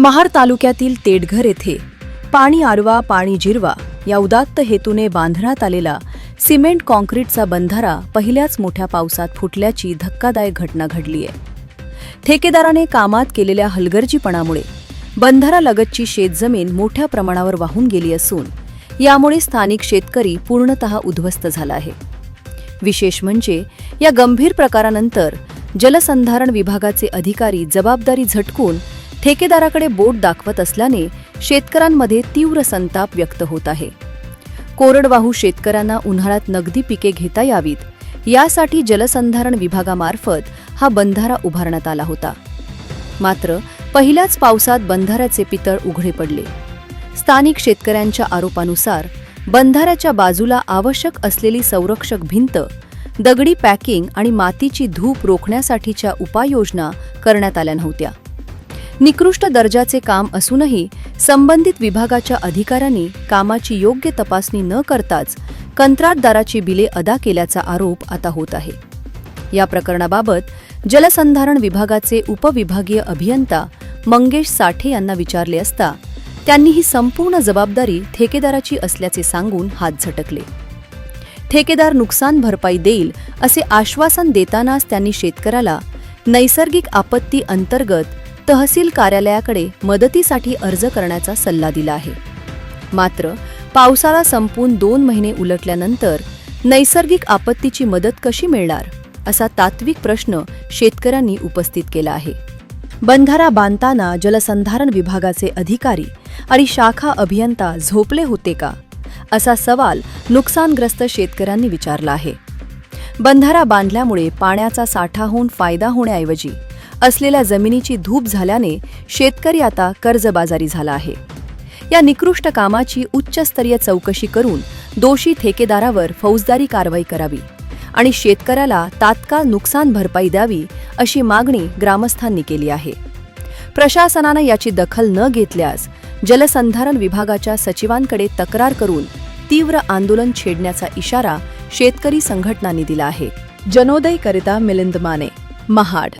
महाड तालुक्यातील तेटघर येथे पाणी आरवा पाणी जिरवा या उदात्त हेतूने बांधण्यात आलेला सिमेंट कॉन्क्रीटचा बंधारा पहिल्याच मोठ्या पावसात फुटल्याची धक्कादायक घटना घडली आहे. ठेकेदाराने कामात केलेल्या हलगर्जीपणामुळे बंधारालगतची शेतजमीन मोठ्या प्रमाणावर वाहून गेली असून यामुळे स्थानिक शेतकरी पूर्णतः उद्ध्वस्त झाला आहे. विशेष म्हणजे या गंभीर प्रकारानंतर जलसंधारण विभागाचे अधिकारी जबाबदारी झटकून ठेकेदाराकडे बोट दाखवत असल्याने शेतकऱ्यांमध्ये तीव्र संताप व्यक्त होत आहे. कोरडवाहू शेतकऱ्यांना उन्हाळ्यात नगदी पिके घेता यावीत यासाठी जलसंधारण विभागामार्फत हा बंधारा उभारण्यात आला होता. मात्र पहिल्याच पावसात बंधाऱ्याचे पितळ उघडे पडले. स्थानिक शेतकऱ्यांच्या आरोपानुसार बंधाऱ्याच्या बाजूला आवश्यक असलेली संरक्षक भिंत, दगडी पॅकिंग आणि मातीची धूप रोखण्यासाठीच्या उपाययोजना करण्यात आल्या नव्हत्या. निकृष्ट दर्जाचे काम असूनही संबंधित विभागाच्या अधिकाऱ्यांनी कामाची योग्य तपासणी न करताच कंत्राटदाराची बिले अदा केल्याचा आरोप आता होत आहे. या प्रकरणाबाबत जलसंधारण विभागाचे उपविभागीय अभियंता मंगेश साठे यांना विचारले असता त्यांनी ही संपूर्ण जबाबदारी ठेकेदाराची असल्याचे सांगून हात झटकले. ठेकेदार नुकसान भरपाई देईल असे आश्वासन देतानाच त्यांनी शेतकऱ्याला नैसर्गिक आपत्ती अंतर्गत तहसील कार्यालयाकडे मदतीसाठी अर्ज करण्याचा सल्ला दिला आहे. मात्र पावसाळा संपून 2 महिने उलटल्यानंतर नैसर्गिक आपत्तीची मदत कशी मिळणार असा तात्विक प्रश्न शेतकऱ्यांनी उपस्थित केला आहे. बंधारा बांधताना जलसंधारण विभागाचे अधिकारी आणि शाखा अभियंता झोपले होते का असा सवाल नुकसानग्रस्त शेतकऱ्यांनी विचारला आहे. बंधारा बांधल्यामुळे पाण्याचा साठा होऊन फायदा होण्याऐवजी असलेल्या जमिनीची धूप झाल्याने शेतकरी आता कर्जबाजारी झाला आहे. या निकृष्ट कामाची उच्चस्तरीय चौकशी करून दोषी ठेकेदारावर फौजदारी कारवाई करावी आणि शेतकऱ्याला तात्काळ नुकसान भरपाई द्यावी अशी मागणी ग्रामस्थांनी केली आहे. प्रशासनानं याची दखल न घेतल्यास जलसंधारण विभागाच्या सचिवांकडे तक्रार करून तीव्र आंदोलन छेडण्याचा इशारा शेतकरी संघटनांनी दिला आहे. जनोदयकरिता मिलिंद माने, महाड.